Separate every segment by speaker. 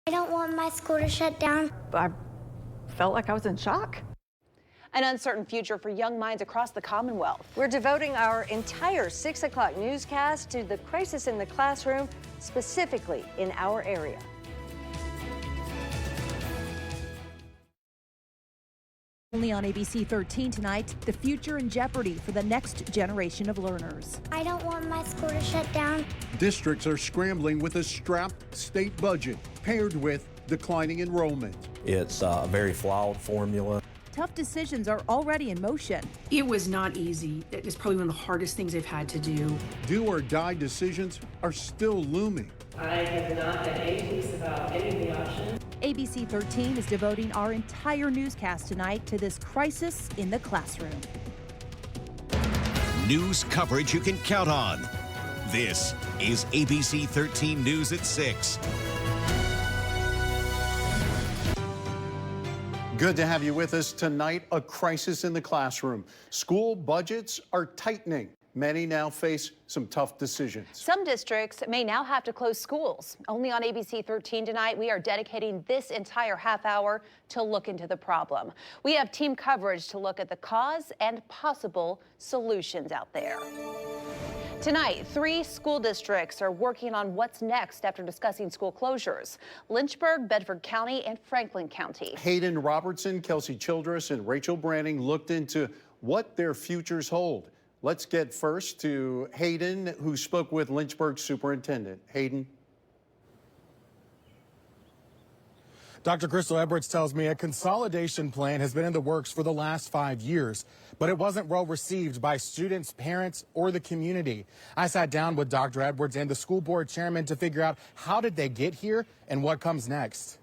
Speaker 1: I don't want my school to shut down.
Speaker 2: I felt like I was in shock.
Speaker 3: An uncertain future for young minds across the Commonwealth.
Speaker 4: We're devoting our entire 6 o'clock newscast to the crisis in the classroom, specifically in our area.
Speaker 5: Only on ABC 13 tonight, the future in jeopardy for the next generation of learners.
Speaker 1: I don't want my school to shut down.
Speaker 6: Districts are scrambling with a strapped state budget paired with declining enrollment.
Speaker 7: It's a very flawed formula.
Speaker 5: Tough decisions are already in motion.
Speaker 8: It was not easy. It's probably one of the hardest things they've had to do.
Speaker 6: Do or die decisions are still looming.
Speaker 9: I have not been anxious about any of the options.
Speaker 5: ABC 13 is devoting our entire newscast tonight to this crisis in the classroom.
Speaker 10: News coverage you can count on. This is ABC 13 News at 6.
Speaker 6: Good to have you with us tonight. A crisis in the classroom. School budgets are tightening. Many now face some tough decisions.
Speaker 3: Some districts may now have to close schools. Only on ABC 13 tonight, we are dedicating this entire half hour to look into the problem. We have team coverage to look at the cause and possible solutions out there. Tonight, 3 school districts are working on what's next after discussing school closures: Lynchburg, Bedford County, and Franklin County.
Speaker 6: Hayden Robertson, Kelsey Childress, and Rachel Branning looked into what their futures hold. Let's get first to Hayden, who spoke with Lynchburg Superintendent. Hayden.
Speaker 11: Dr. Crystal Edwards tells me a consolidation plan has been in the works for the last 5 years, but it wasn't well received by students, parents, or the community. I sat down with Dr. Edwards and the school board chairman to figure out how did they get here and what comes next.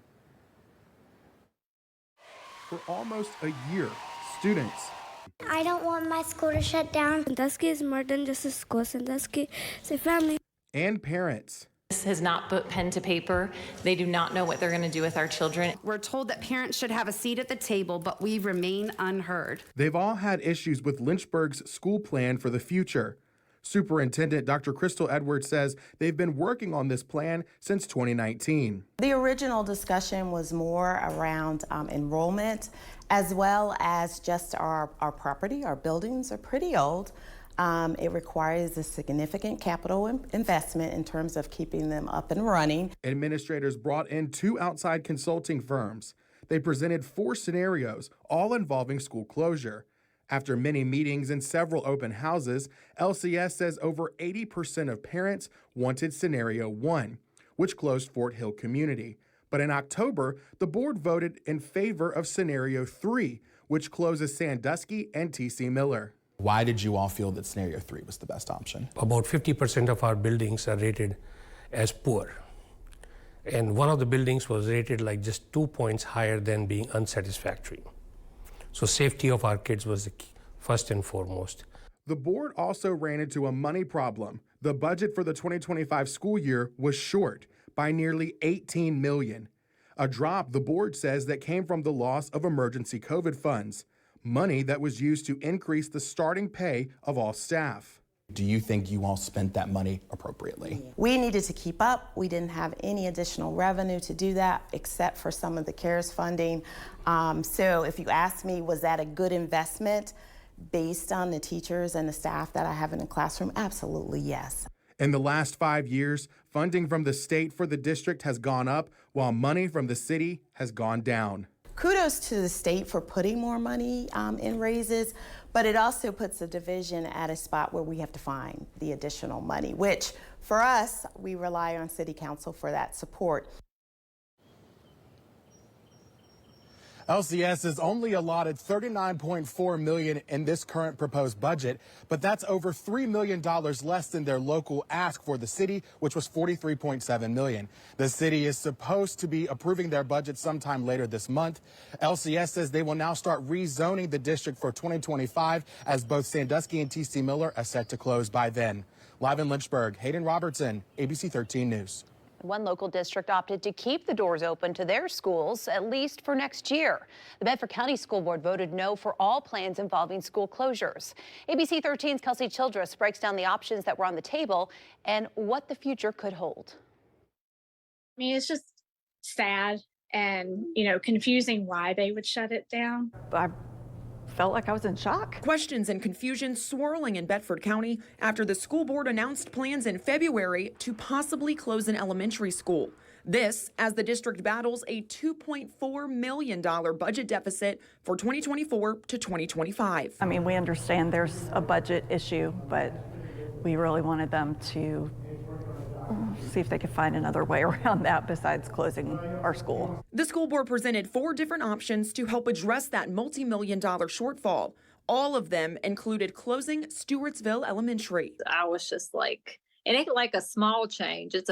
Speaker 6: For almost a year, students.
Speaker 1: I don't want my school to shut down.
Speaker 12: Sandusky is more than just a school. Sandusky is a family.
Speaker 6: And parents.
Speaker 13: This has not put pen to paper. They do not know what they're going to do with our children.
Speaker 14: We're told that parents should have a seat at the table, but we remain unheard.
Speaker 15: They've all had issues with Lynchburg's school plan for the future. Superintendent Dr. Crystal Edwards says they've been working on this plan since 2019.
Speaker 16: The original discussion was more around enrollment, as well as just our property. Our buildings are pretty old. It requires a significant capital investment in terms of keeping them up and running.
Speaker 15: Administrators brought in 2 outside consulting firms. They presented 4 scenarios, all involving school closure. After many meetings and several open houses, LCS says over 80% of parents wanted Scenario 1, which closed Fort Hill Community. But in October, the board voted in favor of Scenario 3, which closes Sandusky and T.C. Miller.
Speaker 11: Why did you all feel that Scenario 3 was the best option?
Speaker 17: About 50% of our buildings are rated as poor. And one of the buildings was rated like just 2 points higher than being unsatisfactory. So safety of our kids was the key, first and foremost.
Speaker 15: The board also ran into a money problem. The budget for the 2025 school year was short by nearly $18 million. A drop, the board says, that came from the loss of emergency COVID funds, money that was used to increase the starting pay of all staff.
Speaker 11: Do you think you all spent that money appropriately?
Speaker 16: We needed to keep up. We didn't have any additional revenue to do that except for some of the CARES funding. So if you ask me, was that a good investment based on the teachers and the staff that I have in the classroom? Absolutely, yes.
Speaker 15: In the last 5 years, funding from the state for the district has gone up while money from the city has gone down.
Speaker 16: Kudos to the state for putting more money in raises, but it also puts the division at a spot where we have to find the additional money, which for us, we rely on City Council for that support.
Speaker 11: LCS is only allotted $39.4 million in this current proposed budget, but that's over $3 million less than their local ask for the city, which was $43.7 million. The city is supposed to be approving their budget sometime later this month. LCS says they will now start rezoning the district for 2025, as both Sandusky and T.C. Miller are set to close by then. Live in Lynchburg, Hayden Robertson, ABC 13 News.
Speaker 3: One local district opted to keep the doors open to their schools, at least for next year. The Bedford County School Board voted no for all plans involving school closures. ABC 13's Kelsey Childress breaks down the options that were on the table and what the future could hold.
Speaker 18: I mean, it's just sad and, confusing why they would shut it down.
Speaker 2: I felt like I was in shock.
Speaker 19: Questions and confusion swirling in Bedford County after the school board announced plans in February to possibly close an elementary school. This as the district battles a $2.4 million budget deficit for 2024 to 2025.
Speaker 2: I mean, we understand there's a budget issue, but we really wanted them to see if they could find another way around that besides closing our school.
Speaker 19: The school board presented 4 different options to help address that multi-million-dollar shortfall. All of them included closing Stewartsville Elementary.
Speaker 20: I was just like, it ain't like a small change. It's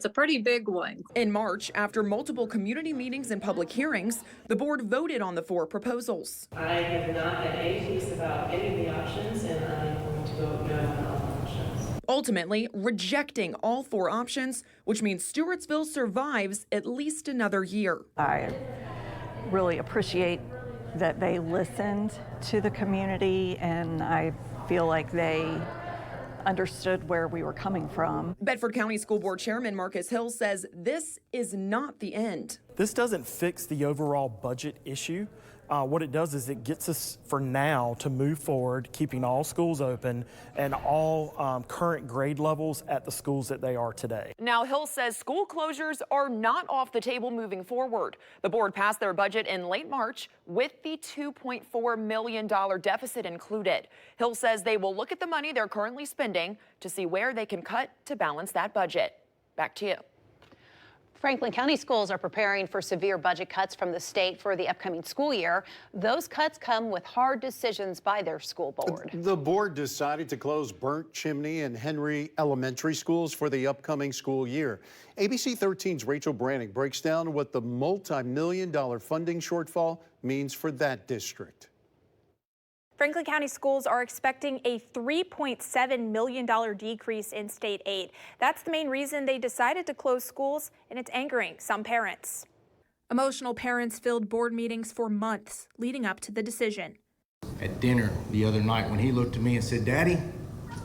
Speaker 20: a pretty big one.
Speaker 19: In March, after multiple community meetings and public hearings, the board voted on the 4 proposals.
Speaker 9: I have not had any peace about any of the options, and I'm going to vote no on all the options.
Speaker 19: Ultimately, rejecting all 4 options, which means Stewartsville survives at least another year.
Speaker 2: I really appreciate that they listened to the community, and I feel like they understood where we were coming from.
Speaker 19: Bedford County School Board Chairman Marcus Hill says this is not the end.
Speaker 21: This doesn't fix the overall budget issue. What it does is it gets us for now to move forward, keeping all schools open and all current grade levels at the schools that they are today.
Speaker 19: Now, Hill says school closures are not off the table moving forward. The board passed their budget in late March with the $2.4 million deficit included. Hill says they will look at the money they're currently spending to see where they can cut to balance that budget. Back to you.
Speaker 3: Franklin County schools are preparing for severe budget cuts from the state for the upcoming school year. Those cuts come with hard decisions by their school board.
Speaker 6: The board decided to close Burnt Chimney and Henry elementary schools for the upcoming school year. ABC 13's Rachel Branning breaks down what the multi-million-dollar funding shortfall means for that district.
Speaker 22: Franklin County schools are expecting a $3.7 million decrease in state aid. That's the main reason they decided to close schools, and it's angering some parents.
Speaker 5: Emotional parents filled board meetings for months leading up to the decision.
Speaker 23: At dinner the other night when he looked at me and said, "Daddy,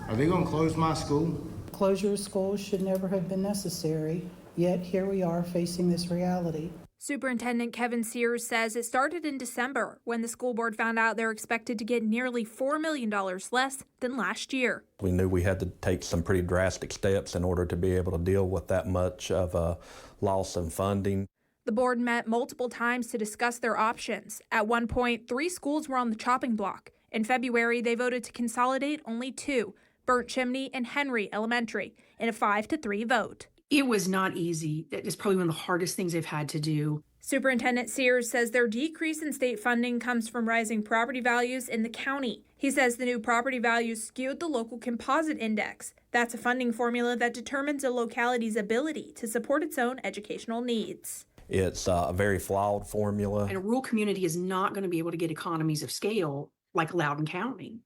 Speaker 23: are they going to close my school?"
Speaker 24: Closure of schools should never have been necessary, yet here we are facing this reality.
Speaker 5: Superintendent Kevin Sears says it started in December when the school board found out they're expected to get nearly $4 million less than last year.
Speaker 7: We knew we had to take some pretty drastic steps in order to be able to deal with that much of a loss in funding.
Speaker 5: The board met multiple times to discuss their options. At one point, 3 schools were on the chopping block. In February, they voted to consolidate only 2, Burnt Chimney and Henry Elementary, in a 5-3 vote.
Speaker 8: It was not easy. That is probably one of the hardest things they've had to do.
Speaker 5: Superintendent Sears says their decrease in state funding comes from rising property values in the county. He says the new property values skewed the local composite index. That's a funding formula that determines a locality's ability to support its own educational needs.
Speaker 7: It's a very flawed formula.
Speaker 8: And a rural community is not going to be able to get economies of scale like Loudoun County.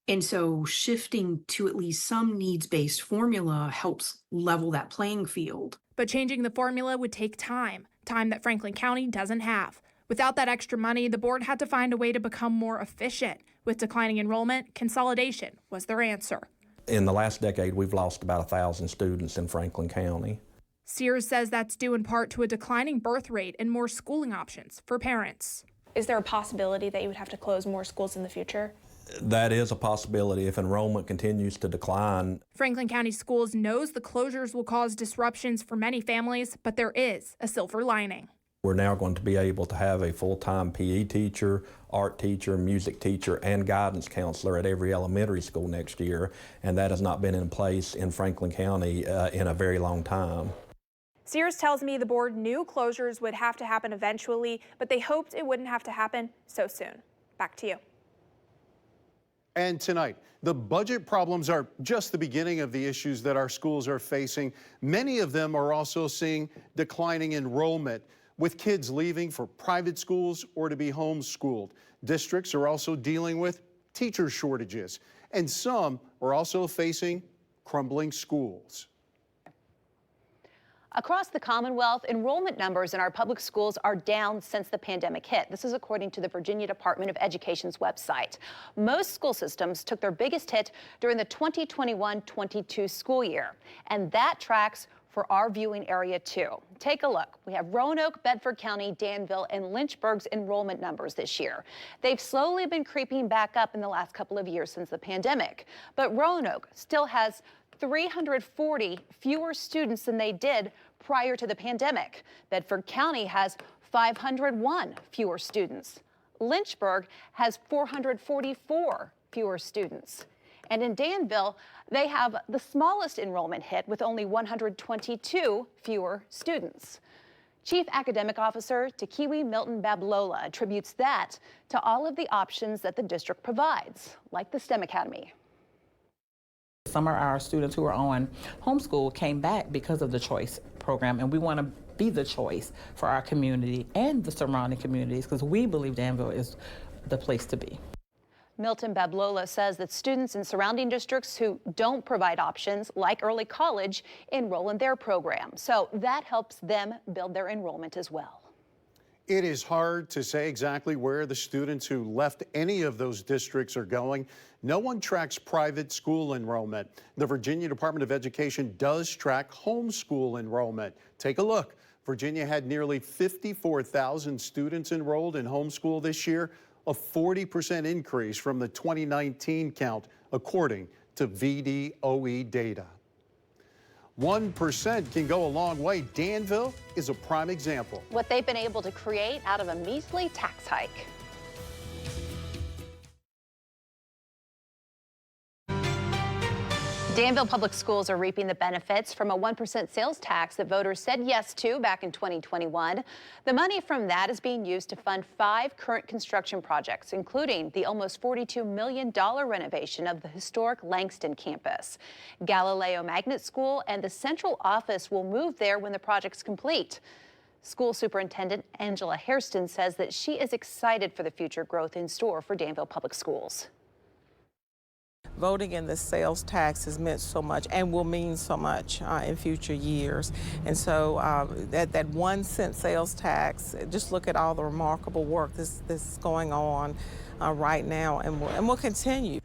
Speaker 8: And so shifting to at least some needs-based formula helps level that playing field.
Speaker 5: But changing the formula would take time that Franklin County doesn't have. Without that extra money, the board had to find a way to become more efficient. With declining enrollment, consolidation was their answer.
Speaker 7: In the last decade, we've lost about 1,000 students in Franklin County.
Speaker 5: Sears says that's due in part to a declining birth rate and more schooling options for parents.
Speaker 22: Is there a possibility that you would have to close more schools in the future?
Speaker 7: That is a possibility if enrollment continues to decline.
Speaker 5: Franklin County Schools knows the closures will cause disruptions for many families, but there is a silver lining.
Speaker 7: We're now going to be able to have a full-time PE teacher, art teacher, music teacher, and guidance counselor at every elementary school next year, and that has not been in place in Franklin County in a very long time.
Speaker 22: Sears tells me the board knew closures would have to happen eventually, but they hoped it wouldn't have to happen so soon. Back to you.
Speaker 6: And tonight, the budget problems are just the beginning of the issues that our schools are facing. Many of them are also seeing declining enrollment, with kids leaving for private schools or to be homeschooled. Districts are also dealing with teacher shortages, and some are also facing crumbling schools.
Speaker 3: Across the Commonwealth, enrollment numbers in our public schools are down since the pandemic hit. This is according to the Virginia Department of Education's website. Most school systems took their biggest hit during the 2021-22 school year, and that tracks for our viewing area too. Take a look. We have Roanoke, Bedford County, Danville, and Lynchburg's enrollment numbers this year. They've slowly been creeping back up in the last couple of years since the pandemic, but Roanoke still has 340 fewer students than they did prior to the pandemic. Bedford County has 501 fewer students. Lynchburg has 444 fewer students. And in Danville, they have the smallest enrollment hit with only 122 fewer students. Chief Academic Officer Takiwi Milton Bablola attributes that to all of the options that the district provides, like the STEM Academy.
Speaker 1: Some of our students who are on homeschool came back because of the choice program, and we want to be the choice for our community and the surrounding communities because we believe Danville is the place to be.
Speaker 3: Milton Bablola says that students in surrounding districts who don't provide options like early college enroll in their program. So that helps them build their enrollment as well.
Speaker 6: It is hard to say exactly where the students who left any of those districts are going. No one tracks private school enrollment. The Virginia Department of Education does track homeschool enrollment. Take a look. Virginia had nearly 54,000 students enrolled in homeschool this year, a 40% increase from the 2019 count, according to VDOE data. 1% can go a long way. Danville is a prime example.
Speaker 3: What they've been able to create out of a measly tax hike. Danville Public Schools are reaping the benefits from a 1% sales tax that voters said yes to back in 2021. The money from that is being used to fund 5 current construction projects, including the almost $42 million renovation of the historic Langston campus. Galileo Magnet School and the central office will move there when the project's complete. School Superintendent Angela Hairston says that she is excited for the future growth in store for Danville Public Schools.
Speaker 4: Voting in the sales tax has meant so much and will mean so much in future years. And so that 1 cent sales tax, just look at all the remarkable work this is going on right now and will continue.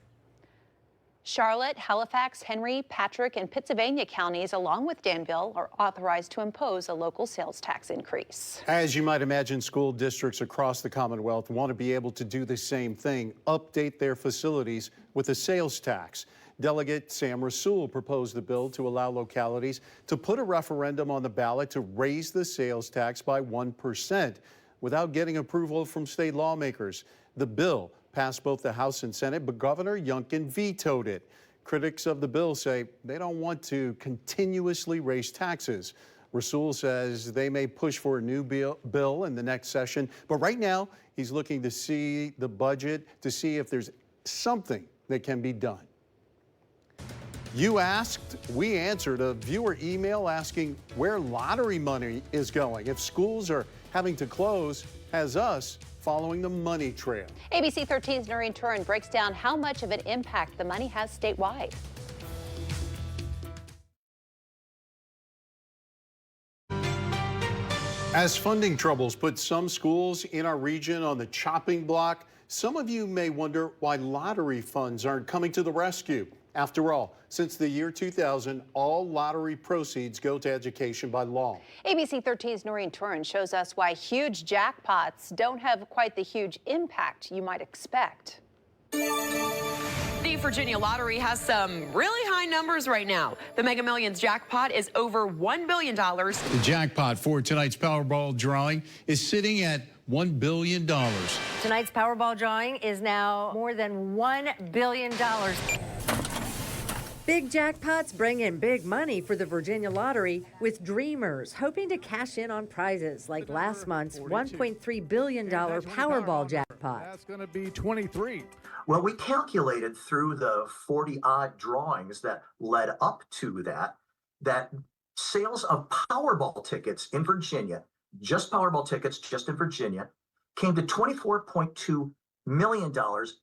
Speaker 3: Charlotte, Halifax, Henry, Patrick, and Pittsylvania counties, along with Danville, are authorized to impose a local sales tax increase.
Speaker 6: As you might imagine, school districts across the Commonwealth want to be able to do the same thing, update their facilities with a sales tax. Delegate Sam Rasool proposed the bill to allow localities to put a referendum on the ballot to raise the sales tax by 1% without getting approval from state lawmakers. The bill passed both the House and Senate, but Governor Youngkin vetoed it. Critics of the bill say they don't want to continuously raise taxes. Rasool says they may push for a new bill in the next session, but right now he's looking to see the budget to see if there's something that can be done. You asked, we answered a viewer email asking where lottery money is going. If schools are having to close, has us following the money trail.
Speaker 3: ABC 13's Noreen Turin breaks down how much of an impact the money has statewide.
Speaker 6: As funding troubles put some schools in our region on the chopping block, some of you may wonder why lottery funds aren't coming to the rescue. After all, since the year 2000, all lottery proceeds go to education by law.
Speaker 3: ABC 13's Noreen Turin shows us why huge jackpots don't have quite the huge impact you might expect.
Speaker 19: The Virginia Lottery has some really high numbers right now. The Mega Millions jackpot is over $1 billion.
Speaker 6: The jackpot for tonight's Powerball drawing is sitting at $1 billion.
Speaker 10: Tonight's Powerball drawing is now more than $1 billion. Big jackpots bring in big money for the Virginia Lottery, with dreamers hoping to cash in on prizes like last month's $1.3 billion Powerball jackpot.
Speaker 12: That's going to be 23.
Speaker 25: Well, we calculated through the 40-odd drawings that led up to that sales of Powerball tickets in Virginia, just Powerball tickets just in Virginia, came to $24.2 million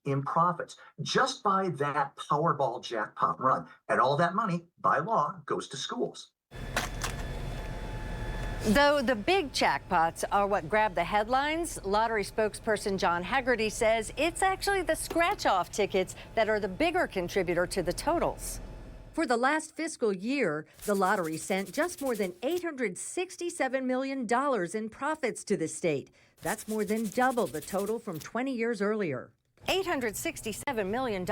Speaker 25: in profits just by that Powerball jackpot run. And all that money, by law, goes to schools.
Speaker 10: Though the big jackpots are what grab the headlines, lottery spokesperson John Haggerty says it's actually the scratch-off tickets that are the bigger contributor to the totals. For the last fiscal year, the lottery sent just more than $867 million in profits to the state. That's more than double the total from 20 years earlier. $867 million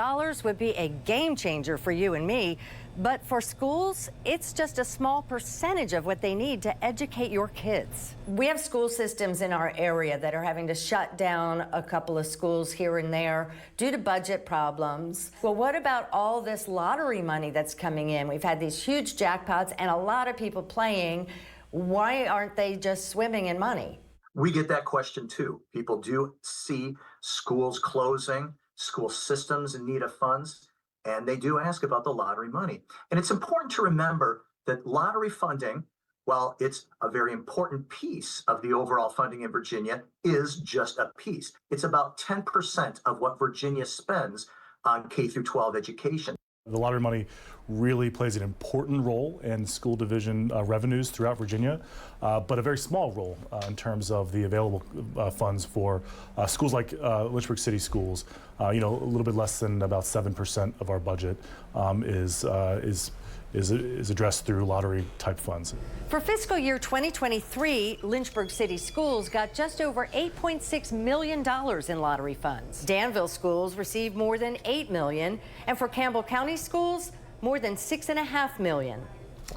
Speaker 10: would be a game changer for you and me, but for schools, it's just a small percentage of what they need to educate your kids. We have school systems in our area that are having to shut down a couple of schools here and there due to budget problems. Well, what about all this lottery money that's coming in? We've had these huge jackpots and a lot of people playing. Why aren't they just swimming in money?
Speaker 25: We get that question too. People do see schools closing, school systems in need of funds, and they do ask about the lottery money. And it's important to remember that lottery funding, while it's a very important piece of the overall funding in Virginia, is just a piece. It's about 10% of what Virginia spends on K through 12 education.
Speaker 12: The lottery money really plays an important role in school division revenues throughout Virginia, but a very small role in terms of the available funds for schools like Lynchburg City Schools. A little bit less than about 7% of our budget is addressed through lottery type funds.
Speaker 10: For fiscal year 2023, Lynchburg City Schools got just over $8.6 million in lottery funds. Danville schools received more than $8 million, and for Campbell County schools, more than $6.5 million.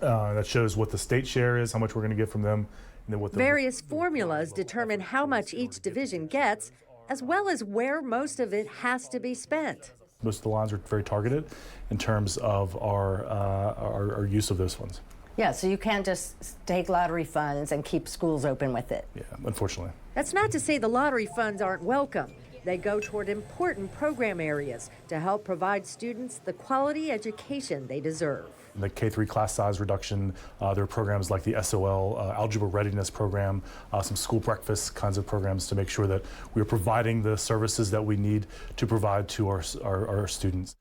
Speaker 12: That shows what the state share is, how much we're going to get from them, and then what the
Speaker 10: Various formulas determine how much each division gets, as well as where most of it has to be spent.
Speaker 12: Most of the lines are very targeted in terms of our use of those funds.
Speaker 10: Yeah, so you can't just take lottery funds and keep schools open with it.
Speaker 12: Yeah, unfortunately.
Speaker 10: That's not to say the lottery funds aren't welcome. They go toward important program areas to help provide students the quality education they deserve.
Speaker 12: The K-3 class size reduction, there are programs like the SOL Algebra Readiness Program, some school breakfast kinds of programs to make sure that we're providing the services that we need to provide to our students.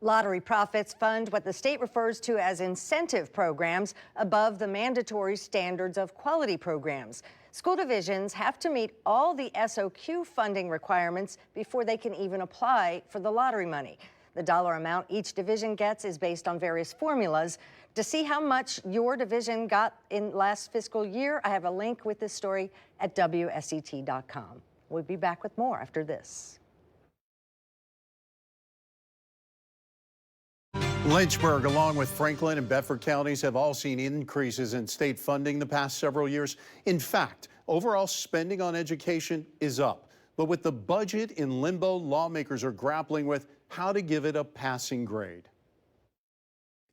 Speaker 10: Lottery profits fund what the state refers to as incentive programs above the mandatory standards of quality programs. School divisions have to meet all the SOQ funding requirements before they can even apply for the lottery money. The dollar amount each division gets is based on various formulas. To see how much your division got in last fiscal year, I have a link with this story at WSET.com. We'll be back with more after this.
Speaker 6: Lynchburg, along with Franklin and Bedford counties, have all seen increases in state funding the past several years. In fact, overall spending on education is up. But with the budget in limbo, lawmakers are grappling with how to give it a passing grade.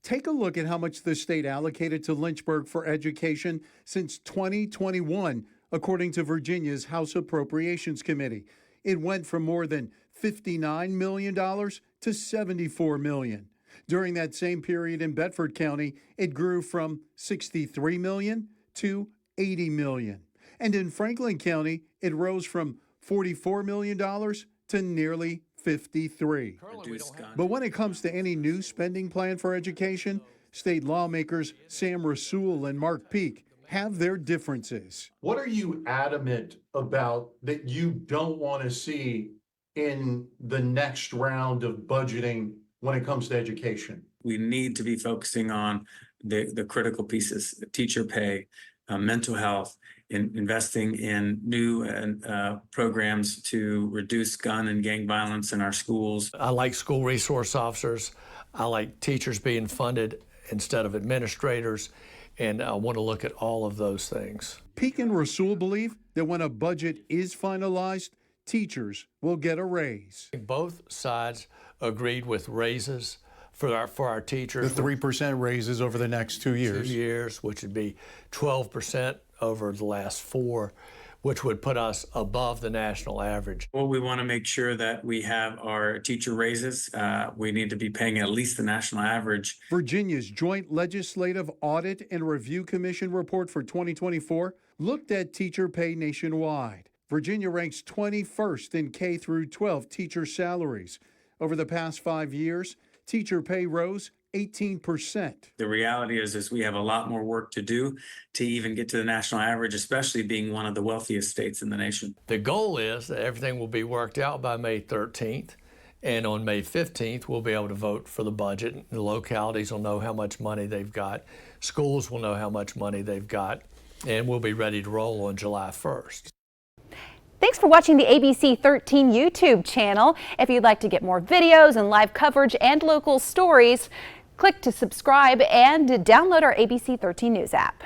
Speaker 13: Take a look at how much the state allocated to Lynchburg for education since 2021, according to Virginia's House Appropriations Committee. It went from more than $59 million to $74 million. During that same period in Bedford County, it grew from $63 million to $80 million. And in Franklin County, it rose from $44 million to nearly $53. But when it comes to any new spending plan for education, state lawmakers Sam Rasool and Mark Peake have their differences.
Speaker 6: What are you adamant about that you don't want to see in the next round of budgeting when it comes to education?
Speaker 14: We need to be focusing on the critical pieces: teacher pay, mental health, investing in new programs to reduce gun and gang violence in our schools.
Speaker 15: I like school resource officers. I like teachers being funded instead of administrators, and I want to look at all of those things.
Speaker 13: Peake and Rasool believe that when a budget is finalized, teachers will get a raise.
Speaker 15: Both sides agreed with raises for our teachers.
Speaker 6: The 3% raises over the next 2 years.
Speaker 15: 2 years, which would be 12% over the last 4, which would put us above the national average.
Speaker 14: Well, we want to make sure that we have our teacher raises. We need to be paying at least the national average.
Speaker 13: Virginia's Joint Legislative Audit and Review Commission report for 2024 looked at teacher pay nationwide. Virginia ranks 21st in K through 12 teacher salaries. Over the past 5 years, teacher pay rose 18%.
Speaker 14: The reality is we have a lot more work to do to even get to the national average, especially being one of the wealthiest states in the nation.
Speaker 15: The goal is that everything will be worked out by May 13th, And on May 15th, we'll be able to vote for the budget. The localities will know how much money they've got. Schools will know how much money they've got. And we'll be ready to roll on July 1st.
Speaker 3: Thanks for watching the ABC 13 YouTube channel. If you'd like to get more videos and live coverage and local stories, click to subscribe and download our ABC 13 News app.